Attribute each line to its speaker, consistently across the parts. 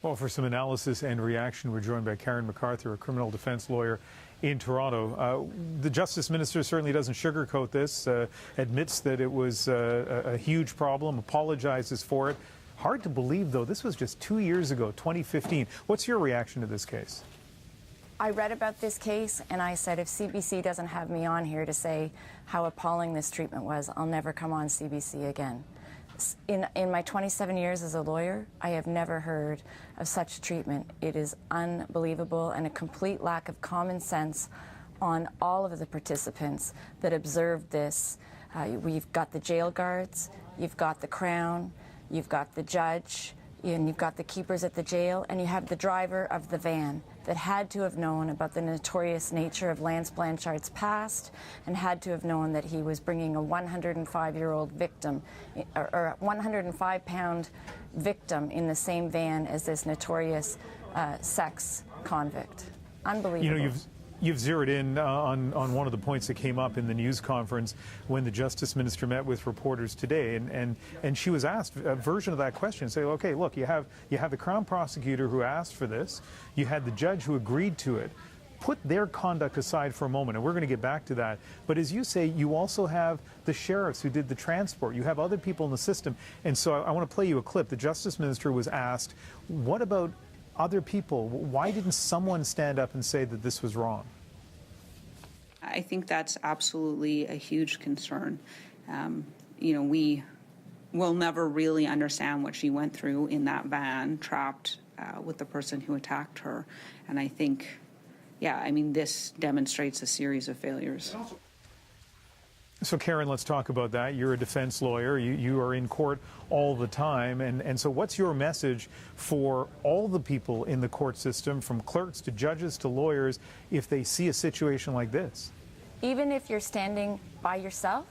Speaker 1: Well, for some analysis and reaction, we're joined by Karen McArthur, a criminal defense lawyer in Toronto. The Justice Minister certainly doesn't sugarcoat this, admits that it was a huge problem, apologizes for it. Hard to believe, though, this was just 2 years ago, 2015. What's your reaction to this case?
Speaker 2: I read about this case and I said, if CBC doesn't have me on here to say how appalling this treatment was, I'll never come on CBC again. In my 27 years as a lawyer, I have never heard of such treatment. It is unbelievable and a complete lack of common sense on all of the participants that observed this. We've got the jail guards, you've got the Crown, you've got the judge, and you've got the keepers at the jail, and you have the driver of the van that had to have known about the notorious nature of Lance Blanchard's past and had to have known that he was bringing a 105-year-old victim, or a 105-pound victim in the same van as this notorious sex convict. Unbelievable.
Speaker 1: You know, you've zeroed in on one of the points that came up in the news conference when the Justice Minister met with reporters today, and she was asked a version of that question. Say, okay, look, you have the Crown Prosecutor who asked for this, you had the judge who agreed to it. Put their conduct aside for a moment, and we're going to get back to that. But as you say, you also have the sheriffs who did the transport. You have other people in the system. And so I want to play you a clip. The Justice Minister was asked, what about other people? Why didn't someone stand up and say that this was wrong?
Speaker 3: I think that's absolutely a huge concern. You know, we will never really understand what she went through in that van, trapped with the person who attacked her. And I think, yeah, I mean, this demonstrates a series of failures.
Speaker 1: So, Karen, let's talk about that. You're a defense lawyer. You are in court all the time. And so what's your message for all the people in the court system, from clerks to judges to lawyers, if they see a situation like this?
Speaker 2: Even if you're standing by yourself,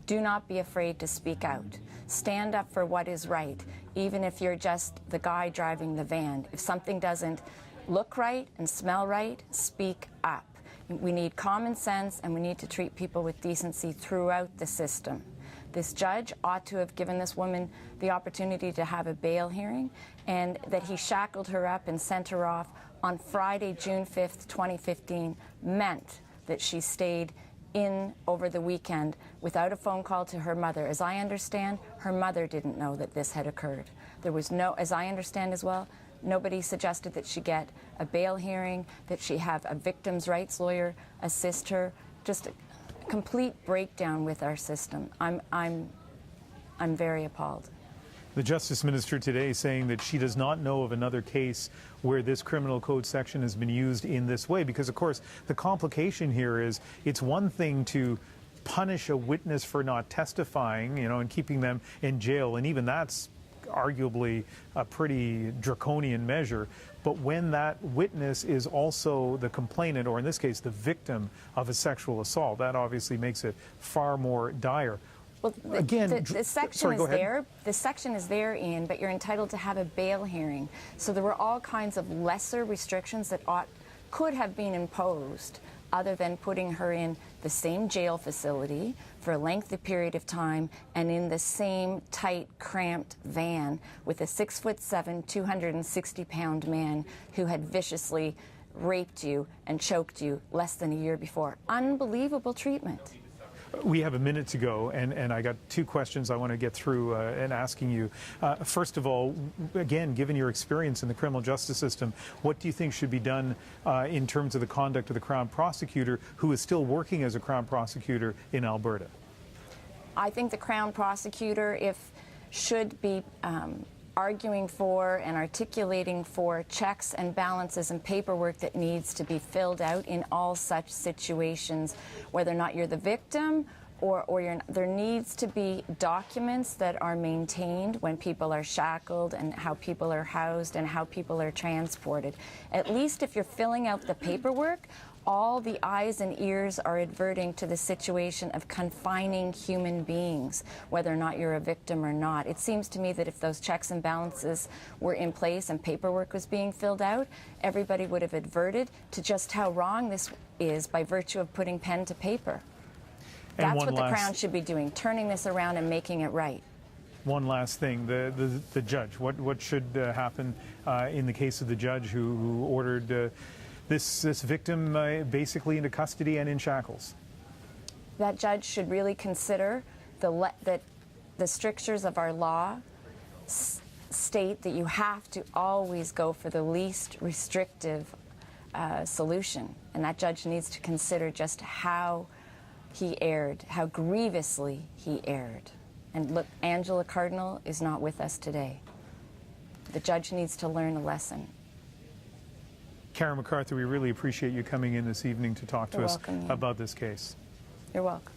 Speaker 2: do not be afraid to speak out. Stand up for what is right, even if you're just the guy driving the van. If something doesn't look right and smell right, speak up. We need common sense, and we need to treat people with decency throughout the system. This judge ought to have given this woman the opportunity to have a bail hearing, and that he shackled her up and sent her off on Friday, June 5th, 2015, meant that she stayed in over the weekend without a phone call to her mother. As I understand, her mother didn't know that this had occurred. There was no, as I understand as well, nobody suggested that she get a bail hearing, that she have a victim's rights lawyer assist her. Just a complete breakdown with our system. I'm very appalled.
Speaker 1: The Justice Minister today saying that she does not know of another case where this criminal code section has been used in this way, because, of course, the complication here is it's one thing to punish a witness for not testifying, you know, and keeping them in jail, and even that's arguably a pretty draconian measure. But when that witness is also the complainant, or in this case, the victim of a sexual assault, that obviously makes it far more dire.
Speaker 2: Well, the section is there. The section is there, Ian, but you're entitled to have a bail hearing. So there were all kinds of lesser restrictions that could have been imposed, other than putting her in the same jail facility for a lengthy period of time and in the same tight, cramped van with a 6'7", 260-pound man who had viciously raped you and choked you less than a year before. Unbelievable treatment.
Speaker 1: We have a minute to go, and I got two questions I want to get through and asking you. First of all, again, given your experience in the criminal justice system, what do you think should be done in terms of the conduct of the Crown Prosecutor, who is still working as a Crown Prosecutor in Alberta?
Speaker 2: I think the Crown Prosecutor should be arguing for and articulating for checks and balances and paperwork that needs to be filled out in all such situations, whether or not you're the victim or there needs to be documents that are maintained when people are shackled, and how people are housed and how people are transported. At least if you're filling out the paperwork, all the eyes and ears are adverting to the situation of confining human beings, whether or not you're a victim or not. It seems to me that if those checks and balances were in place and paperwork was being filled out, everybody would have adverted to just how wrong this is by virtue of putting pen to paper. That's what the Crown should be doing, turning this around and making it right.
Speaker 1: one last thing, the judge. What should happen in the case of the judge who ordered this victim basically into custody and in shackles?
Speaker 2: That judge should really consider that the strictures of our law state that you have to always go for the least restrictive solution. And that judge needs to consider just how he erred, how grievously he erred. And look, Angela Cardinal is not with us today. The judge needs to learn a lesson.
Speaker 1: Karen McArthur, we really appreciate you coming in this evening to talk to us
Speaker 2: welcome,
Speaker 1: about this case.
Speaker 2: You're welcome.